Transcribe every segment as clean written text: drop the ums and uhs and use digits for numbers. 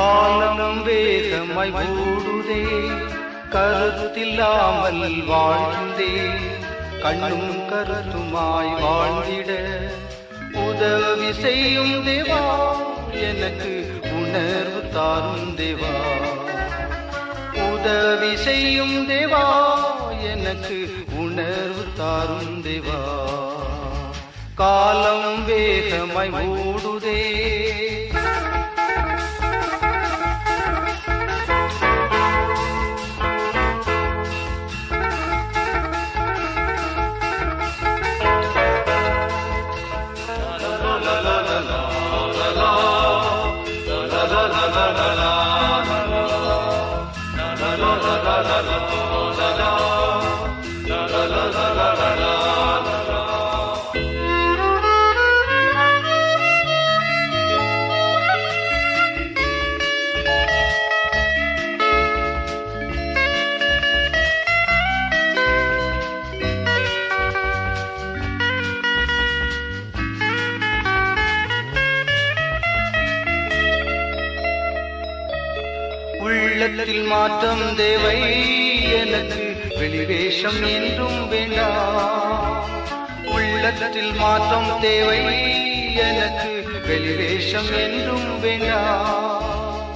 காலம் வேகமாய் ஓடுதே, கருத்தில்லாமல் வாழ்ந்தே, கண்ணும் கருத்துமாய் வாழ்ந்திட உதவி செய்யும் தேவா, எனக்கு உணர்வு தாரும் தேவா. உதவி செய்யும் தேவா, எனக்கு உணர்வு தாரும் தேவா. காலம் வேகமாய் ஓடுதே, உள்ளத்தில் மாற்றம் தேவை, எனக்கு வெளிவேஷம் என்றும் வேண்டாம். உள்ளத்தில் மாற்றம் தேவை, எனக்கு வெளிவேஷம் என்றும் வேண்டாம்.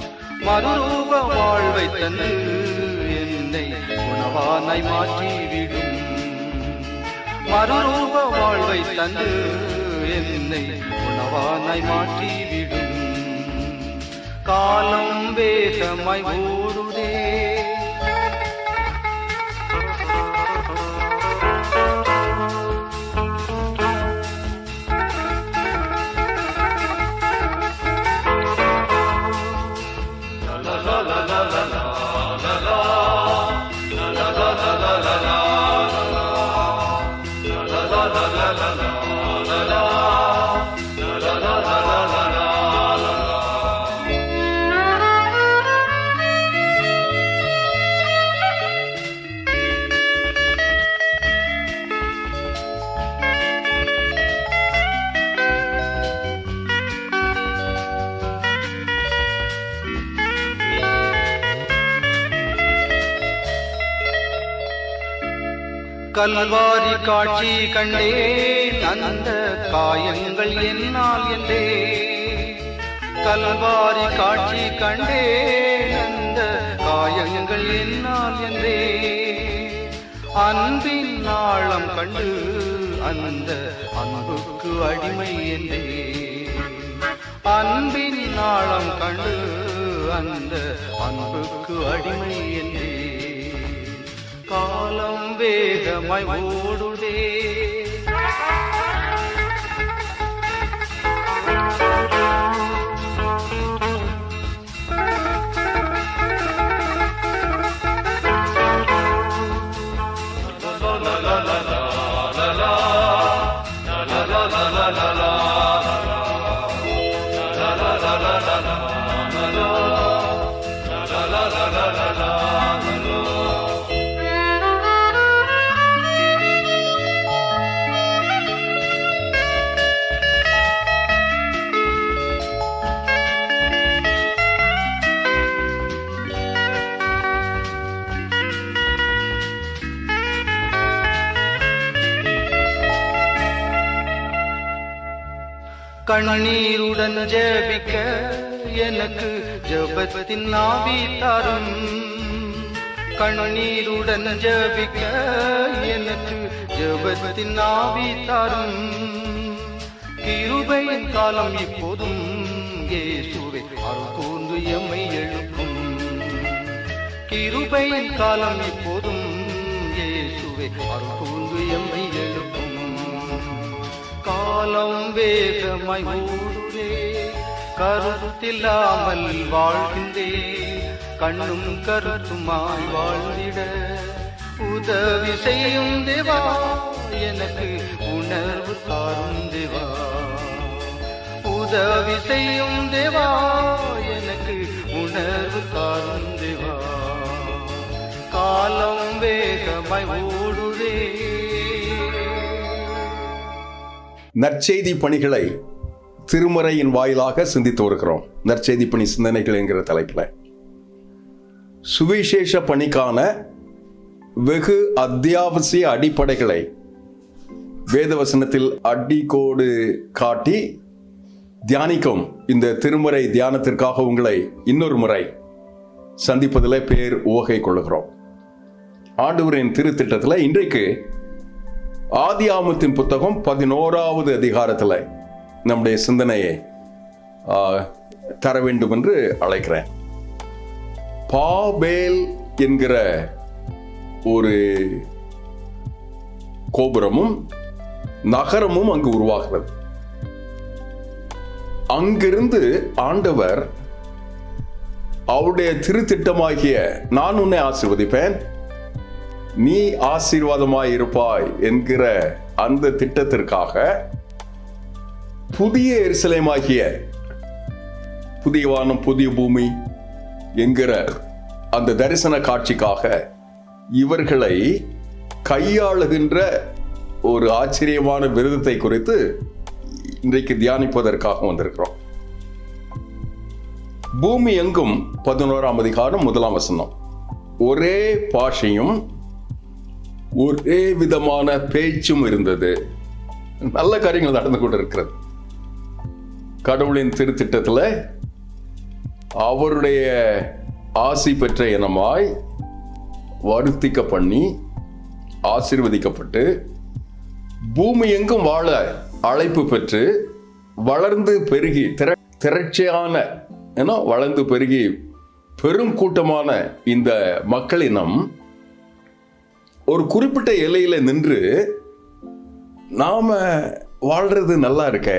மறுரூப வாழ்வை தந்து என்னை உணவானாய் மாற்றிவிடும். மறுரூப வாழ்வை தந்து என்னை உணவானாய் மாற்றிவிடும். காலம் வேகமாய் ஓடுதே, கல்வாரி காட்சி கண்டேன், அந்த காயங்கள் என்னால் என்றே. கல்வாரி காட்சி கண்டேன், அந்த காயங்கள் என்னால் என்றே. அன்பின் ஆழம் கண்டு அந்த அன்புக்கு அடிமை என்றே. அன்பின் ஆழம் கண்டு அந்த அன்புக்கு அடிமை என்றே. காலம் வேகமாய் ஓடுதே, கண்ணீருடன் ஜெபிக்க எனக்கு ஜெபத்தின் ஆவி தாரும். கண்ணீருடன் ஜெபிக்க எனக்கு ஜெபத்தின் ஆவி தாரும். கிருபையின் காலம் இப்போதும் இயேசுவே அருள் கூர்ந்து எம்மை எழுப்பும். கிருபையின் காலம் இப்போதும் இயேசுவே அருள் கூர்ந்து எம்மை எழுப்பும். காலம் வேகமாய் ஓடுதே, கருத்தில்லாமல் வாழ்கின்றே, கண்ணும் கருத்துமாய் வாழ்ந்திட உதவி செய்யும் தேவா, எனக்கு உணர்வு தாரும் தேவா. உதவி செய்யும் தேவா, எனக்கு உணர்வு தாரும் தேவா. காலம் வேகமாய் ஓடுதே. நற்செய்தி பணிகளை திருமறையின் வாயிலாக சிந்தித்து வருகிறோம். நற்செய்தி பணி சிந்தனைகள் என்கிற தலைப்பில் சுவிசேஷ பணிக்கான வெகு அத்தியாவசிய அடிப்படைகளை வேதவசனத்தில் அடிக்கோடு காட்டி தியானிக்கும் இந்த திருமறை தியானத்திற்காக உங்களை இன்னொரு முறை சந்திப்பதில் பேர் உவகை கொள்ளுகிறோம். ஆண்டவரின் திருத்திட்டத்தில் இன்றைக்கு ஆதியாகமத்தின் புத்தகம் 11வது அதிகாரத்தில் நம்முடைய சிந்தனையை தர வேண்டும் என்று அழைக்கிறேன். பாபேல் என்கிற ஒரு கோபுரமும் நகரமும் அங்கு உருவாகிறது. அங்கிருந்து ஆண்டவர் அவருடைய திருத்திட்டமாகிய நான் உன்னை ஆசீர்வதிப்பேன், நீ ஆசீர்வாதமாய் இருப்பாய் என்கிற அந்த திட்டத்திற்காக புதிய எருசலேமாகிய புதிய வானம் புதிய பூமி என்கிற அந்த தரிசன காட்சிக்காக இவர்களை கையாளுகின்ற ஒரு ஆச்சரியமான விருதத்தை குறித்து இன்றைக்கு தியானிப்பதற்காக வந்திருக்கிறோம். பூமி எங்கும் 11ஆம் அதிகாரம் 1ஆம் வசனம். ஒரே பாஷையும் ஒரே விதமான பேச்சும் இருந்தது. நல்ல காரியங்கள் நடந்து கொண்டு இருக்கிறது. கடவுளின் திருத்திட்டத்தில் அவருடைய ஆசி பெற்ற இனமாய் வருத்திக்க பண்ணி ஆசீர்வதிக்கப்பட்டு பூமி எங்கும் வாழ அழைப்பு பெற்று வளர்ந்து பெருகி திரட்சியான வளர்ந்து பெருகி பெரும் கூட்டமான இந்த மக்களினம் ஒரு குறிப்பிட்ட எல்லையில நின்று நாம வாழ்றது நல்லா இருக்க,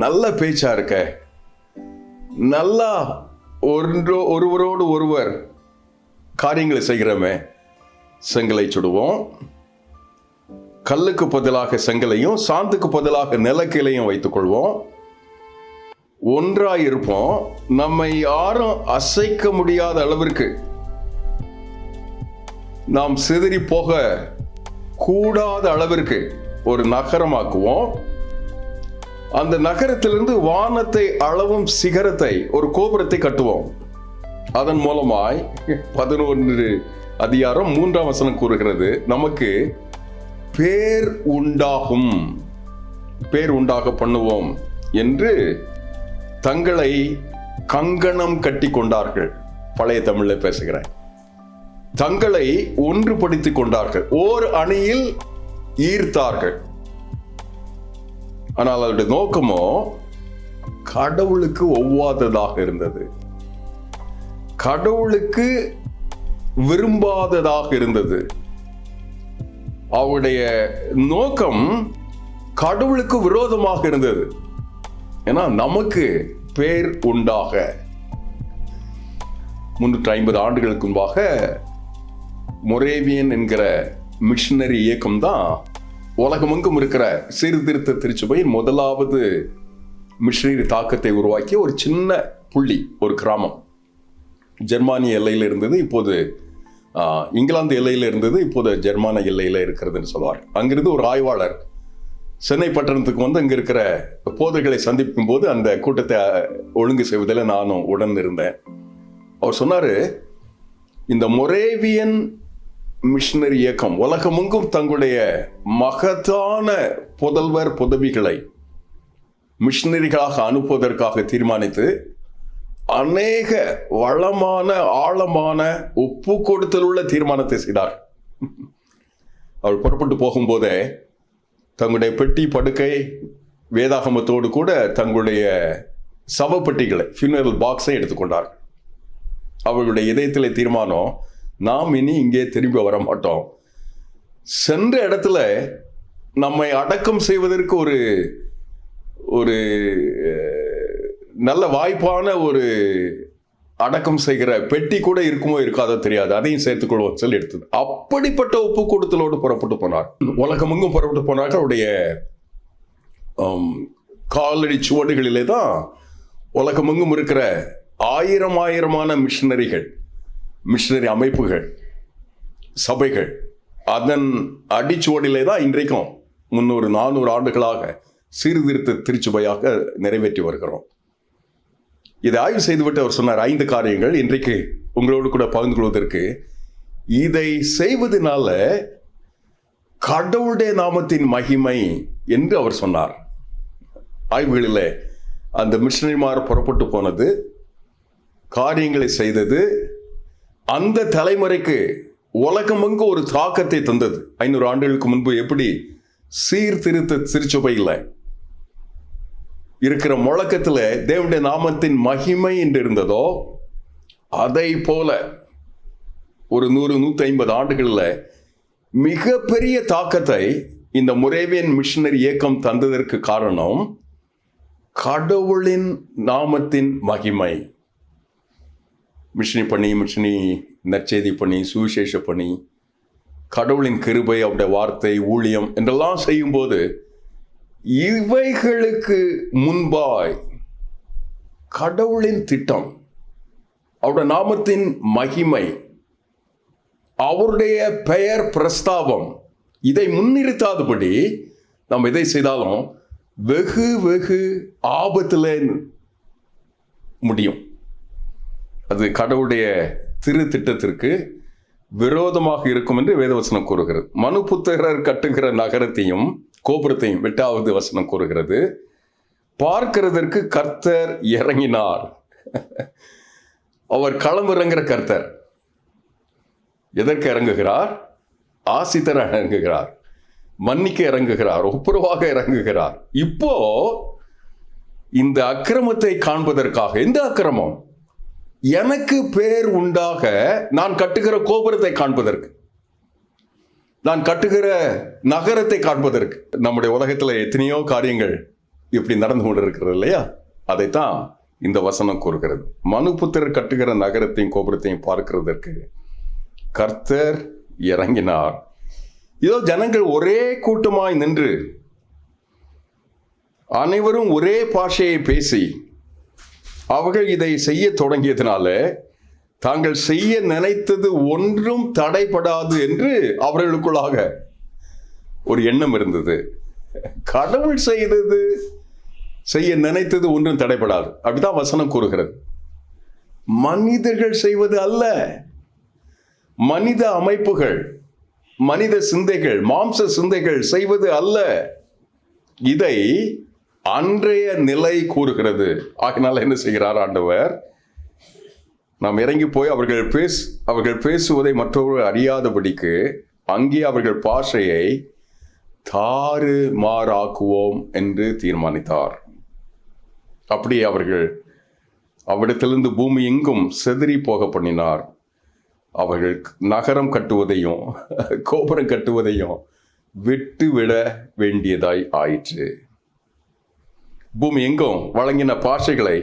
நல்ல பேச்சா இருக்க, நல்லா ஒருவரோடு ஒருவர் காரியங்களை செய்கிறோமே, செங்கலை சுடுவோம், கல்லுக்கு பதிலாக செங்கலையும் சாந்துக்கு பதிலாக நிலக்கீலையும் வைத்துக் கொள்வோம், ஒன்றாய் இருப்போம், நம்மை யாரும் அசைக்க முடியாத அளவிற்கு நாம் சிதறி போக கூடாத அளவிற்கு ஒரு நகரமாக்குவோம், அந்த நகரத்திலிருந்து வானத்தை அளவும் சிகரத்தை ஒரு கோபுரத்தை கட்டுவோம். அதன் மூலமாய் 11 அதிகாரம் 3ஆம் வசனம் கூறுகிறது, நமக்கு பேர் உண்டாக பண்ணுவோம் என்று தங்களை கங்கணம் கட்டி கொண்டார்கள். பழைய தமிழ்ல பேசுகிறேன். தங்களை ஒன்றுபடுத்திக் கொண்டார்கள், ஓர் அணியில் ஈர்த்தார்கள். ஆனால் அவருடைய நோக்கமோ கடவுளுக்கு ஒவ்வாததாக இருந்தது, கடவுளுக்கு விரும்பாததாக இருந்தது. அவருடைய நோக்கம் கடவுளுக்கு விரோதமாக இருந்தது. ஏன்னா நமக்கு பேர் உண்டாக 350 ஆண்டுகளுக்கு முன்பாக மொரேவியன் என்கிற மிஷனரி இயக்கம் தான் உலகமெங்கும் இருக்கிற சீர்திருத்த திருச்சபையின் முதலாவது மிஷனரி தாக்கத்தை உருவாக்கிய ஒரு சின்ன புள்ளி, ஒரு கிராமம். ஜெர்மானிய எல்லையில் இருந்தது, இப்போது இங்கிலாந்து எல்லையில் இருந்தது, இப்போது ஜெர்மான எல்லையில் இருக்கிறதுன்னு சொல்வார். அங்கிருந்து ஒரு ஆய்வாளர் சென்னை பட்டணத்துக்கு வந்து அங்கே இருக்கிற போதர்களை சந்திக்கும் போது அந்த கூட்டத்தை ஒழுங்கு செய்வதில் நானும் உடன் இருந்தேன். அவர் சொன்னார், இந்த மொரேவியன் மிஷனரி இயக்கம் உலகமெங்கும் தங்களுடைய மகத்தான புதல்வர் புதவிகளை மிஷனரிகளாக அனுப்புவதற்காக தீர்மானித்து அநேக வளமான ஆழமான ஒப்பு கொடுத்தல் உள்ள தீர்மானத்தை செய்தார். அவள் புறப்பட்டு போகும்போதே தங்களுடைய பெட்டி படுக்கை வேதாகமத்தோடு கூட தங்களுடைய சவப்பெட்டிகளை ஃபியூனரல் பாக்ஸை எடுத்துக்கொண்டார். அவர்களுடைய இதயத்தில் தீர்மானம், நாம் இனி இங்கே திரும்பி வர மாட்டோம், சென்ற இடத்துல நம்மை அடக்கம் செய்வதற்கு ஒரு நல்ல வாய்ப்பான ஒரு அடக்கம் செய்கிற பெட்டி கூட இருக்குமோ இருக்காதோ தெரியாது, அதையும் சேர்த்துக்கொள்வோம் சொல்லி எடுத்தது. அப்படிப்பட்ட ஒப்பு கொடுத்தலோடு புறப்பட்டு போனார். உலகமெங்கும் புறப்பட்டு போனார்கள். அவருடைய காலடி சுவடுகளிலே தான் உலகமெங்கும் இருக்கிற ஆயிரமான மிஷனரி அமைப்புகள், சபைகள், அதன் அடிச்சுவடிலே தான் இன்றைக்கும் 300-400 ஆண்டுகளாக சீர்திருத்த திருச்சபையாக நிறைவேற்றி வருகிறோம். இதை ஆய்வு செய்துவிட்டு அவர் சொன்னார் 5 காரியங்கள் இன்றைக்கு உங்களோடு கூட பகிர்ந்து கொள்வதற்கு. இதை செய்வதனால கடவுளுடைய நாமத்தின் மகிமை என்று அவர் சொன்னார். ஆய்வுகளில் அந்த மிஷனரிமார் புறப்பட்டு போனது, காரியங்களை செய்தது, அந்த தலைமுறைக்கு உலகமெங்கு ஒரு தாக்கத்தை தந்தது. 500 ஆண்டுகளுக்கு முன்பு எப்படி சீர்திருத்த திருச்சபையில் இருக்கிற முழக்கத்தில் தேவனுடைய நாமத்தின் மகிமை என்று இருந்ததோ, அதை போல ஒரு 100-150 ஆண்டுகளில் மிகப்பெரிய தாக்கத்தை இந்த மொரேவியன் மிஷனரி இயக்கம் தந்ததற்கு காரணம் கடவுளின் நாமத்தின் மகிமை. மிஷனி நற்செய்தி பணி, சுவிசேஷ பணி, கடவுளின் கிருபை, அவருடைய வார்த்தை, ஊழியம் என்றெல்லாம் செய்யும்போது இவைகளுக்கு முன்பாய் கடவுளின் திட்டம், அவருடைய நாமத்தின் மகிமை, அவருடைய பெயர் பிரஸ்தாபம், இதை முன்னிறுத்தாதபடி நாம் எதை செய்தாலும் வெகு வெகு ஆபத்தில் முடியும். அது கடவுளுடைய திரு திட்டத்திற்கு விரோதமாக இருக்கும் என்று வேதவசனம் கூறுகிறது. மனுபுத்திரர் கட்டுகிற நகரத்தையும் கோபுரத்தையும் 8வது வசனம் கூறுகிறது. பார்க்கிறதற்கு கர்த்தர் இறங்கினார். அவர் களமிறங்குற கர்த்தர். எதற்கு இறங்குகிறார்? ஆசி தர இறங்குகிறார், மன்னிக்க இறங்குகிறார், ஒப்புரவாக இறங்குகிறார். இப்போ இந்த அக்கிரமத்தை காண்பதற்காக, எந்த அக்கிரமம்? எனக்கு பேர் உண்டாக நான் கட்டுகிற கோபுரத்தை காண்பதற்கு, நான் கட்டுகிற நகரத்தை காண்பதற்கு. நம்முடைய உலகத்தில் எத்தனையோ காரியங்கள் இப்படி நடந்து கொண்டு இருக்கிறது இல்லையா? அதைத்தான் இந்த வசனம் கூறுகிறது. மனுபுத்திரர் கட்டுகிற நகரத்தையும் கோபுரத்தையும் பார்க்கிறதற்கு கர்த்தர் இறங்கினார். இதோ ஜனங்கள் ஒரே கூட்டமாய் நின்று அனைவரும் ஒரே பாஷையை பேசி அவர்கள் இதை செய்ய தொடங்கியதுனால தாங்கள் செய்ய நினைத்தது ஒன்றும் தடைபடாது என்று அவர்களுக்குள்ளாக ஒரு எண்ணம் இருந்தது. கடவுள் செய்ய நினைத்தது ஒன்றும் தடைபடாது, அப்படிதான் வசனம் கூறுகிறது. மனிதர்கள் செய்வது அல்ல, மனித அமைப்புகள், மனித சிந்தைகள், மாம்ச சிந்தைகள் செய்வது அல்ல. இதை அன்றைய நிலை கூறுகிறது. ஆகினால என்ன செய்கிறார் ஆண்டவர்? நாம் இறங்கி போய் அவர்கள் பேசுவதை மற்றவர்கள் அறியாதபடிக்கு அங்கே அவர்கள் பாஷையை தாறுமாறாக்குவோம் என்று தீர்மானித்தார். அப்படியே அவர்கள் அவ்விடத்திலிருந்து பூமி எங்கும் சிதறி போக பண்ணினார். அவர்கள் நகரம் கட்டுவதையும் கோபுரம் கட்டுவதையும் விட்டுவிட வேண்டியதாய் ஆயிற்று. பூமி எங்கும் வழங்கின பாஷைகளை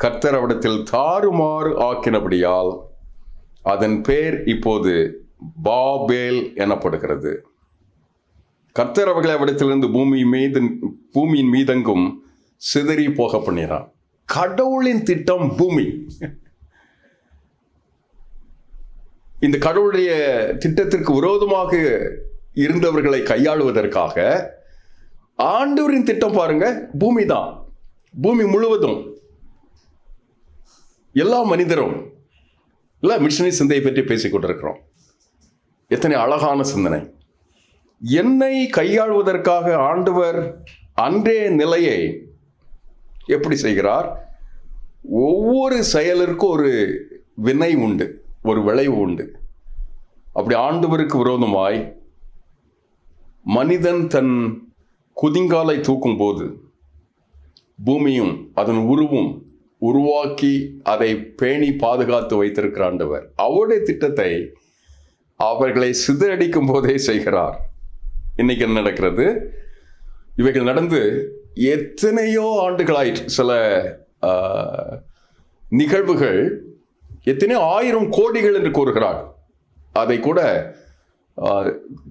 கர்த்தர் அவ்விடத்தில் தாறுமாறு ஆக்கினபடியால் அதன் பெயர் இப்போது பாபேல் எனப்படுகிறது. கர்த்தர் அவர்களை அவ்விடத்திலிருந்து பூமியின் மீதெங்கும் சிதறி போக பண்ணினார். கடவுளின் திட்டம் பூமி. இந்த கடவுளுடைய திட்டத்திற்கு விரோதமாக இருந்தவர்களை கையாளுவதற்காக ஆண்டவரின் திட்டம் பாருங்க, பூமி தான். பூமி முழுவதும் எல்லா மனிதரும் இல்லை, மிஷனரி சிந்தையை பற்றி பேசிக் கொண்டிருக்கிறோம். எத்தனை அழகான சிந்தனை! என்னை கையாளுவதற்காக ஆண்டவர் அன்றைய நிலையை எப்படி செய்கிறார்? ஒவ்வொரு செயலிற்கும் ஒரு வினை உண்டு, ஒரு விளைவு உண்டு. அப்படி ஆண்டவருக்கு விரோதமாய் மனிதன் தன் குதிங்காலை தூக்கும் போது பூமியும் அதன் உருவும் உருவாக்கி அதை பேணி பாதுகாத்து வைத்திருக்கிற ஆண்டவர் அவருடைய திட்டத்தை அவர்களை சிதறடிக்கும் போதே செய்கிறார். இன்னைக்கு என்ன நடக்கிறது? இவைகள் நடந்து எத்தனையோ ஆண்டுகளாயிற்று. சில நிகழ்வுகள் எத்தனையோ 1000 கோடிகள் என்று கூறுகிறார். அதை கூட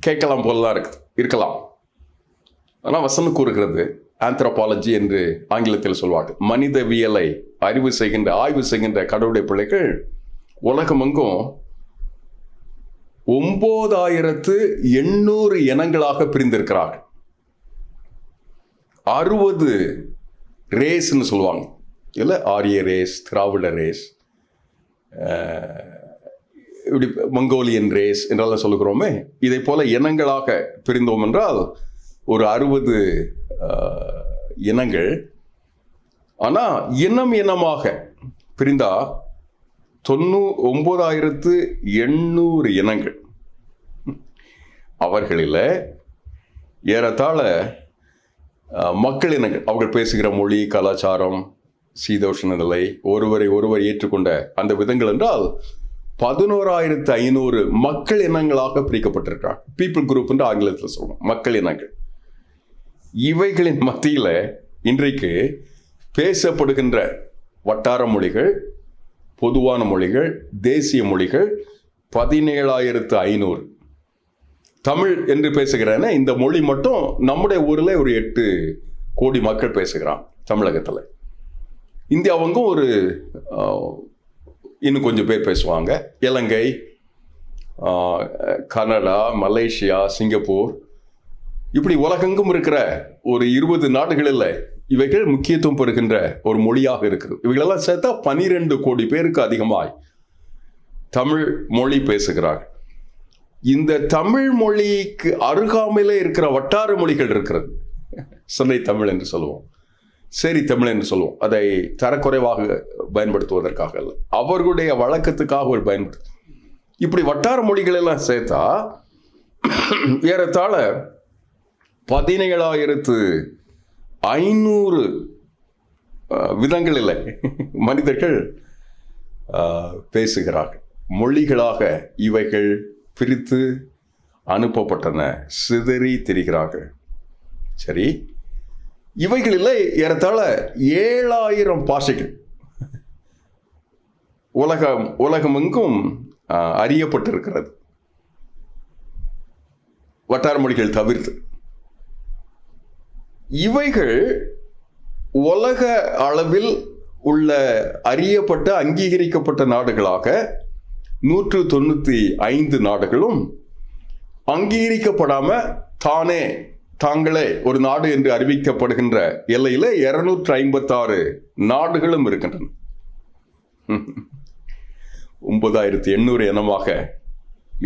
கேட்கலாம் போலதான் இருக்கலாம். ஆனால் வசனம் கூறுகிறது, ஆந்த்ரோபாலஜி என்று ஆங்கிலத்தில் சொல்வார்கள், மனிதவியலை ஆய்வு செய்கின்ற கடவுளுடைய பிள்ளைகள் உலகமெங்கும் 9800 இனங்களாக பிரிந்திருக்கிறார்கள். 60 ரேஸ்ன்னு சொல்லுவாங்க இல்லை, ஆரிய ரேஸ், திராவிட ரேஸ், இப்படி மங்கோலியன் ரேஸ் என்றெல்லாம் சொல்லுகிறோமே, இதை போல இனங்களாக பிரிந்தோம் என்றால் ஒரு 60 இனங்கள். ஆனால் இனமாக பிரிந்தா 99,800 இனங்கள். அவர்களில் ஏறத்தாழ மக்கள் இனங்கள், அவர்கள் பேசுகிற மொழி, கலாச்சாரம், சீதோஷ்ண நிலை, ஒருவர் ஏற்றுக்கொண்ட அந்த விதங்கள் என்றால் 11,500 மக்கள் இனங்களாக பிரிக்கப்பட்டிருக்கிறார். பீப்புள் குரூப் என்று ஆங்கிலத்தில் சொல்லணும், மக்கள் இனங்கள். இவைகளின் மத்தியில் இன்றைக்கு பேசப்படுகின்ற வட்டார மொழிகள், பொதுவான மொழிகள், தேசிய மொழிகள் 17,500. தமிழ் என்று பேசுகிறேன்னா இந்த மொழி மட்டும் நம்முடைய ஊரில் ஒரு 8 கோடி மக்கள் பேசுகிறான் தமிழகத்தில். இந்தியாவுக்கும் ஒரு இன்னும் கொஞ்சம் பேர் பேசுவாங்க. இலங்கை, கனடா, மலேசியா, சிங்கப்பூர், இப்படி உலகெங்கும் இருக்கிற ஒரு 20 நாடுகளில் இவைகள் முக்கியத்துவம் பெறுகின்ற ஒரு மொழியாக இருக்கிறது. இவைகளெல்லாம் சேர்த்தா 12 கோடி பேருக்கு அதிகமாய் தமிழ் மொழி பேசுகிறார்கள். இந்த தமிழ் மொழிக்கு அருகாமையிலே இருக்கிற வட்டார மொழிகள் இருக்கிறது. சென்னை தமிழ் என்று சொல்லுவோம், சரி தமிழ் என்று சொல்லுவோம். அதை தரக்குறைவாக பயன்படுத்துவதற்காக அல்ல, அவர்களுடைய வழக்கத்துக்காக ஒரு பயன்படுத்து. இப்படி வட்டார மொழிகள் எல்லாம் சேர்த்தா ஏறத்தாழ 17,500 விதங்களில் மனிதர்கள் பேசுகிறார்கள். மொழிகளாக இவைகள் பிரித்து அனுப்பப்பட்டன, சிதறி திரிகிறார்கள். சரி, இவைகளில் ஏறத்தாழ 7,000 பாஷைகள் உலகமெங்கும் அறியப்பட்டிருக்கிறது, வட்டார மொழிகள் தவிர்த்து. இவைகள் உலக அளவில் உள்ள அறியப்பட்ட அங்கீகரிக்கப்பட்ட நாடுகளாக 195 நாடுகளும், அங்கீகரிக்கப்படாம தாங்களே ஒரு நாடு என்று அறிவிக்கப்படுகின்ற எல்லையில 256 நாடுகளும் இருக்கின்றன. 9,800 இனமாக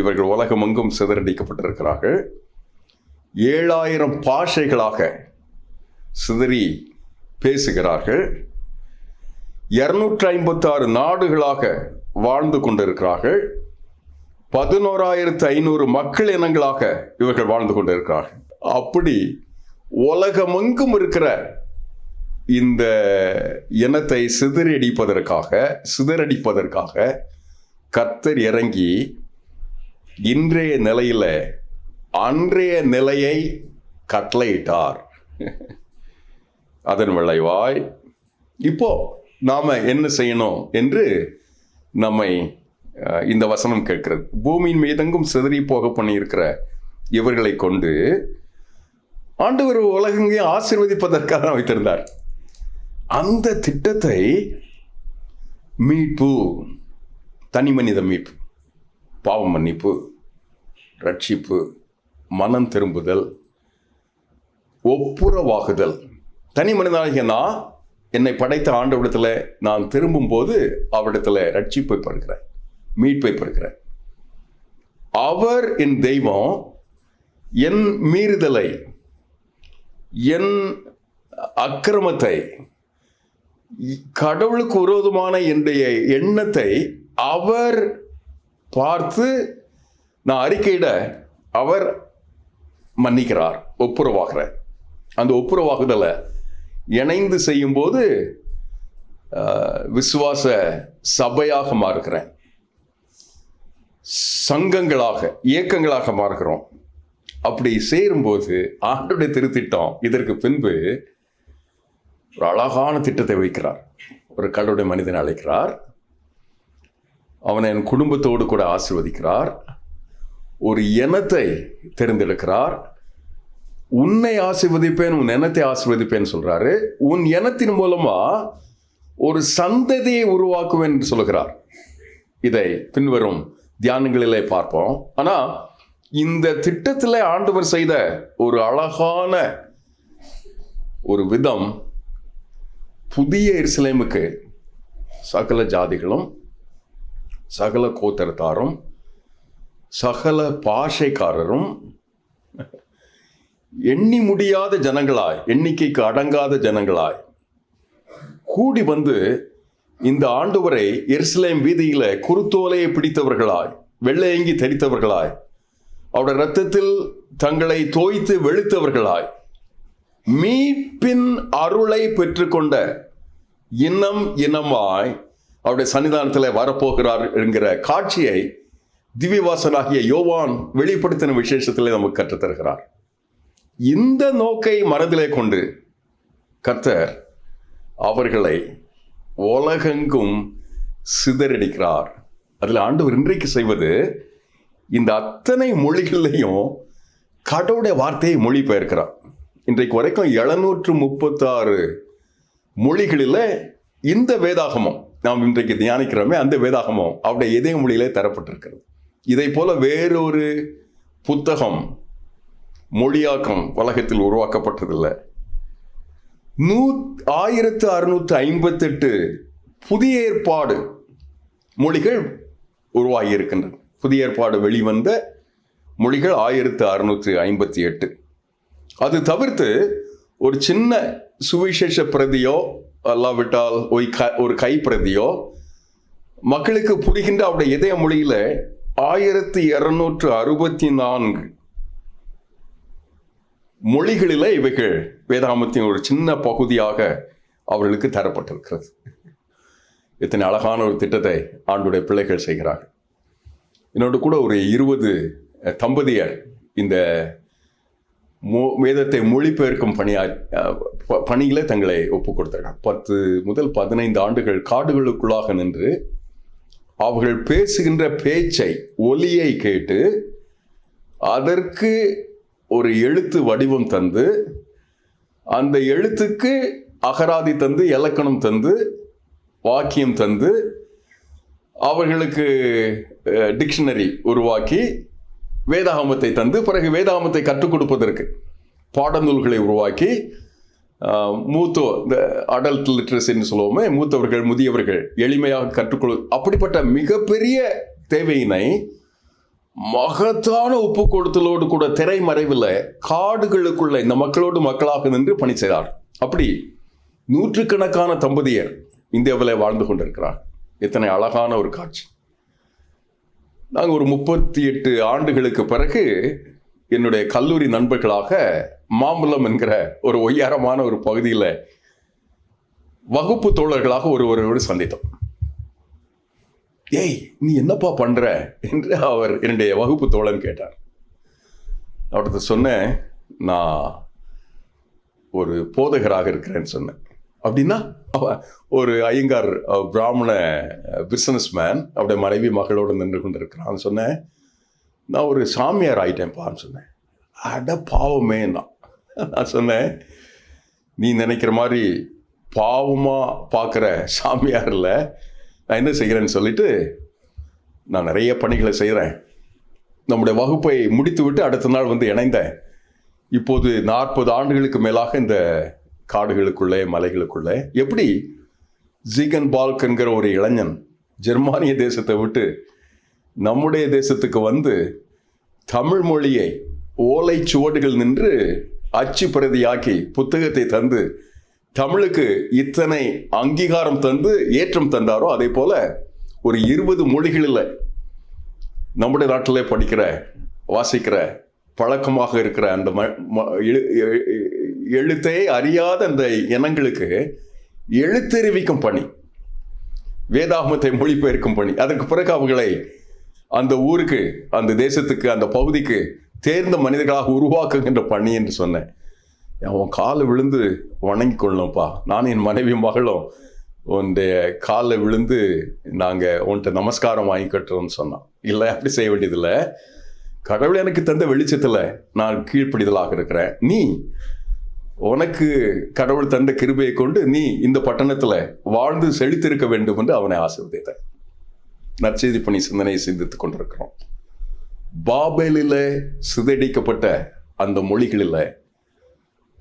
இவர்கள் உலகமெங்கும் சிதறடிக்கப்பட்டிருக்கிறார்கள். 7,000 பாஷைகளாக சிதறி பேசுகிறார்கள். 256 நாடுகளாக வாழ்ந்து கொண்டிருக்கிறார்கள். 11,500 மக்கள் இனங்களாக இவர்கள் வாழ்ந்து கொண்டிருக்கிறார்கள். அப்படி உலகமெங்கும் இருக்கிற இந்த இனத்தை சிதறடிப்பதற்காக கர்த்தர் இறங்கி இன்றைய நிலையில அன்றைய நிலையை கட்டளையிட்டார். அதன் விளைவாய் இப்போ நாம என்ன செய்யணும் என்று நம்மை இந்த வசனம் கேட்கிறது. பூமியின் மீதெங்கும் சிதறி போக பண்ணியிருக்கிற இவர்களை கொண்டு ஆண்டவர் உலகெங்கையும் ஆசீர்வதிப்பதற்காக வைத்திருந்தார். அந்த திட்டத்தை மீட்பு, தனி மனித மீட்பு, பாவ மன்னிப்பு, ரட்சிப்பு, மனம் திரும்புதல், ஒப்புரவாகுதல். தனி மனிதனாகிய நான் என்னை படைத்த ஆண்டவரிடத்தில் நான் திரும்பும் போது அவரிடத்தில் ரட்சிப்பை பெறுகிறேன், மீட்பை பெறுகிறேன். அவர் என் தெய்வம், என் மீறுதலை, என் அக்கிரமத்தை, கடவுளுக்கு விரோதமான என்னுடைய எண்ணத்தை அவர் பார்த்து நான் அறிக்கையிட அவர் மன்னிக்கிறார், ஒப்புரவாகிறார். அந்த ஒப்புரவாகுதலை இணைந்து செய்யும்போது விசுவாச சபையாக மாறுகிறேன், சங்கங்களாக, இயக்கங்களாக மாறுகிறோம். அப்படி சேரும்போது ஆண்டவருடைய திருத்திட்டம் இதற்கு பின்பு ஒரு அழகான திட்டத்தை வைக்கிறார். ஒரு கடவுளுடைய மனிதனை அழைக்கிறார், அவனை என் குடும்பத்தோடு கூட ஆசீர்வதிக்கிறார், ஒரு இனத்தை தேர்ந்தெடுக்கிறார். உன்னை ஆசீர்வதிப்பேன், உன் இனத்தை ஆசீர்வதிப்பேன் சொல்றாரு. உன் இனத்தின் மூலமா ஒரு சந்ததியை உருவாக்குவேன் என்று சொல்லுகிறார். இதை பின்வரும் தியானங்களிலே பார்ப்போம். ஆனா இந்த திட்டத்தில் ஆண்டவர் செய்த ஒரு அழகான ஒரு விதம் புதிய எருசலேமுக்கு சகல ஜாதிகளும் சகல கோத்திரத்தாரும் சகல பாஷைக்காரரும் எண்ணி முடியாத ஜனங்களாய், எண்ணிக்கைக்கு அடங்காத ஜனங்களாய் கூடி வந்து இந்த ஆண்டவரை எருசலேம் வீதியில குருத்தோலையை பிடித்தவர்களாய், வெள்ளையங்கி தரித்தவர்களாய், அவருடைய இரத்தத்தில் தங்களை தோய்த்து வெளுத்தவர்களாய், மீட்பின் அருளை பெற்றுக்கொண்ட இனமாய் அவருடைய சன்னிதானத்தில் வரப்போகிறார் என்கிற காட்சியை திவ்யவாசனாகிய யோவான் வெளிப்படுத்தின விசேஷத்திலே நமக்கு கற்றுத்தருகிறார். இந்த நோக்கை மனதிலே கொண்டு கர்த்தர் அவர்களை உலகெங்கும் சிதறடிக்கிறார். அதில் ஆண்டவர் இன்றைக்கு செய்வது, இந்த அத்தனை மொழிகளையும் கடவுளுடைய வார்த்தையை மொழிபெயர்க்கிறார். இன்றைக்கு வரைக்கும் 736 மொழிகளில் இந்த வேதாகமம் நாம் இன்றைக்கு தியானிக்கிறோமே, அந்த வேதாகமம் அவருடைய இதய மொழியிலே தரப்பட்டிருக்கிறது. இதை போல வேறொரு புத்தகம் மொழியாக்கம் உலகத்தில் உருவாக்கப்பட்டதில்லை. 1658 புதிய ஏற்பாடு மொழிகள் உருவாகி இருக்கின்றன. புதிய ஏற்பாடு வெளிவந்த மொழிகள் 1658. அது தவிர்த்து ஒரு சின்ன சுவிசேஷ பிரதியோ அல்லாவிட்டால் ஒரு கைப்பிரதியோ மக்களுக்கு புரிகின்ற அவருடைய இதய மொழியில 1264 மொழிகளில் இவைகள் வேதாகமத்தின் ஒரு சின்ன பகுதியாக அவர்களுக்கு தரப்பட்டிருக்கிறது. இத்தனை அழகான ஒரு திட்டத்தை ஆண்டுடைய பிள்ளைகள் செய்கிறார்கள். என்னோடு கூட ஒரு 20 தம்பதியர் இந்த வேதத்தை மொழிபெயர்க்கும் பணியில தங்களை ஒப்புக் கொடுத்தார்கள். 10 முதல் 15 ஆண்டுகள் காடுகளுக்குள்ளாக நின்று அவர்கள் பேசுகின்ற பேச்சை, ஒலியை கேட்டு அதற்கு ஒரு எழுத்து வடிவம் தந்து, அந்த எழுத்துக்கு அகராதி தந்து, இலக்கணம் தந்து, வாக்கியம் தந்து, அவர்களுக்கு டிக்ஷனரி உருவாக்கி வேதாகமத்தை தந்து, பிறகு வேதாகமத்தை கற்றுக் கொடுப்பதற்கு பாடநூல்களை உருவாக்கி, இந்த அடல்ட் லிட்ரஸின்னு சொல்லுவோமே, மூத்தவர்கள் முதியவர்கள் எளிமையாக கற்றுக்கொள்ள, அப்படிப்பட்ட மிகப்பெரிய தேவையினை மகத்தான ஒப்பு கொடுத்தலோடு கூட திரைமறைவில் காடுகளுக்குள்ள இந்த மக்களோடு மக்களாக நின்று பணி செய்தார். அப்படி நூற்றுக்கணக்கான தம்பதியர் இந்தியாவில் வாழ்ந்து கொண்டிருக்கிறார். எத்தனை அழகான ஒரு காட்சி. நாங்கள் ஒரு 38 ஆண்டுகளுக்கு பிறகு என்னுடைய கல்லூரி நண்பர்களாக மாம்பலம் என்கிற ஒரு ஒய்யாரமான ஒரு பகுதியில் வகுப்பு தோழர்களாக ஒருவரோடு சந்தித்தோம். ஏய், நீ என்னப்பா பண்ற என்று அவர் என்னுடைய வகுப்பு தோழன் கேட்டார். அவர்கிட்ட சொன்னேன், நான் ஒரு போதகராக இருக்கிறேன்னு சொன்னேன். அப்படின்னா ஒரு ஐயங்கார் பிராமண பிஸ்னஸ் மேன், அவருடைய மனைவி மகளோடு நின்று கொண்டு இருக்கிறான்னு சொன்னேன். நான் ஒரு சாமியார் ஆயிட்டேன்ப்பான்னு சொன்னேன். அட பாவமே. நான் சொன்னேன், நீ நினைக்கிற மாதிரி பாவமாக பார்க்குற சாமியார் இல்லை, நான் என்ன செய்கிறேன்னு சொல்லிட்டு நான் நிறைய பணிகளை செய்கிறேன். நம்முடைய வகுப்பை முடித்து விட்டு அடுத்த நாள் வந்து இணைந்தேன். இப்போது 40 ஆண்டுகளுக்கு மேலாக இந்த காடுகளுக்குள்ளே மலைகளுக்குள்ளே எப்படி ஜீகன் பால்க் என்கிற ஒரு இளைஞன் ஜெர்மானிய தேசத்தை விட்டு நம்முடைய தேசத்துக்கு வந்து தமிழ் மொழியை ஓலை சுவடுகள் நின்று அச்சு பிரதியாக்கி புத்தகத்தை தந்து தமிழுக்கு இத்தனை அங்கீகாரம் தந்து ஏற்றம் தந்தாரோ, அதே போல ஒரு 20 மொழிகளில் நம்முடைய நாட்டிலே படிக்கிற, வாசிக்கிற, பழக்கமாக இருக்கிற அந்த எழுத்தை அறியாத அந்த இனங்களுக்கு எழுத்தறிவிக்கும் பணி, வேதாகமத்தை மொழிபெயர்க்கும் பணி, அதற்கு பிறகு அவர்களை அந்த ஊருக்கு, அந்த தேசத்துக்கு, அந்த பகுதிக்கு தேர்ந்த மனிதர்களாக உருவாக்குகின்ற பணி என்று சொன்னேன். அவன் காலை விழுந்து வணங்கி கொள்ளணும்ப்பா, நான் என் மனைவி மகளும் உன்னுடைய காலை விழுந்து நாங்கள் உன்கிட்ட நமஸ்காரம் வாங்கி கட்டுறோம்னு சொன்னான். இல்லை, அப்படி செய்ய வேண்டியதில்லை, கடவுள் எனக்கு தந்த வெளிச்சத்தில் நான் கீழ்ப்படிதலாக இருக்கிறேன். நீ உனக்கு கடவுள் தந்த கிருபையை கொண்டு நீ இந்த பட்டணத்தில் வாழ்ந்து செழித்திருக்க வேண்டும் என்று அவனை ஆசீர்வதித்தார். நற்செய்தி பணி சிந்தனையை சிந்தித்துக் கொண்டிருக்கிறோம். பாபேலில் சிதறடிக்கப்பட்ட அந்த மொழிகளில்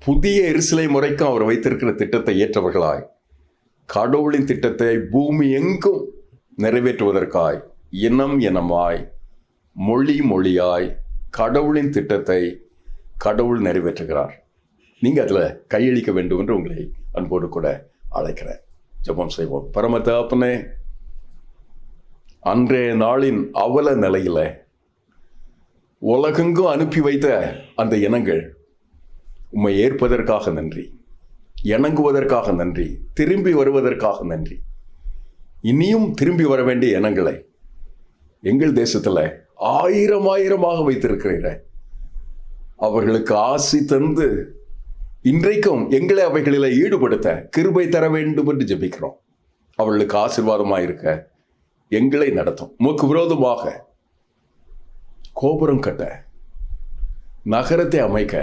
புதிய எருசலேம் முறைக்கும் அவர் வைத்திருக்கிற திட்டத்தை ஏற்றவர்களாய், கடவுளின் திட்டத்தை பூமி எங்கும் நிறைவேற்றுவதற்காய், இனம் இனமாய், மொழி மொழியாய் கடவுளின் திட்டத்தை கடவுள் நிறைவேற்றுகிறார். நீங்கள் அதில் கையளிக்க வேண்டும் என்று உங்களை அன்போடு கூட அழைக்கிறேன். ஜெபம் செய்வோம். பரம தகப்பனே, அன்றைய நாளின் அவல நிலையில உலகெங்கும் அனுப்பி வைத்த அந்த இனங்கள் உம்மை ஏற்பதற்காக நன்றி, இணங்குவதற்காக நன்றி, திரும்பி வருவதற்காக நன்றி. இனியும் திரும்பி வர வேண்டிய இனங்களை எங்கள் தேசத்தில் ஆயிரமாக வைத்திருக்கிறீர. அவர்களுக்கு ஆசி தந்து இன்றைக்கும் எங்களை அவைகளில் ஈடுபடுத்த கிருபை தர வேண்டும் என்று ஜெபிக்கிறோம். அவர்களுக்கு ஆசீர்வாதமாக இருக்க எங்களை நடத்தும். உமக்கு விரோதமாக கோபுரம் கட்ட, நகரத்தை அமைக்க,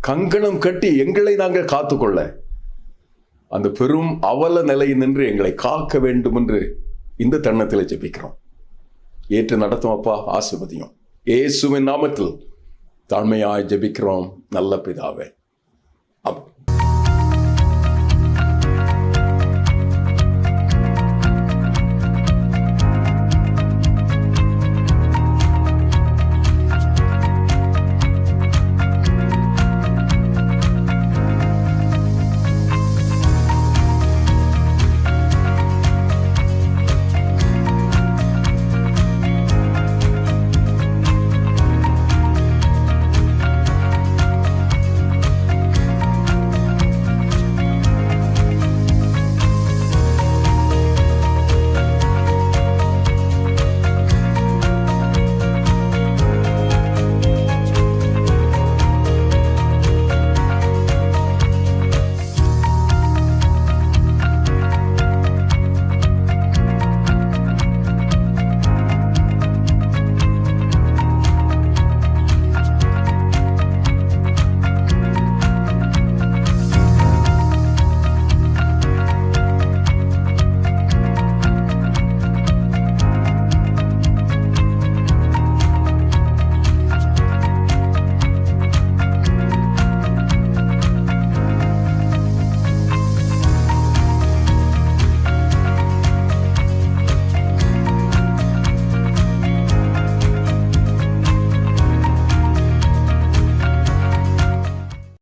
கங்கணம் கட்டி எங்களை நாங்கள் காத்துக்கொள்ள அந்த பெரும் அவல நிலை நின்று எங்களை காக்க வேண்டும் என்று இந்த தருணத்தில் ஜெபிக்கிறோம். ஏற்று நடத்தும் அப்பா, ஆசீர்வதியும். இயேசுவின் நாமத்தில் தாழ்மையாய் ஜெபிக்கிறோம் நல்ல பிதாவே. ஆமென்.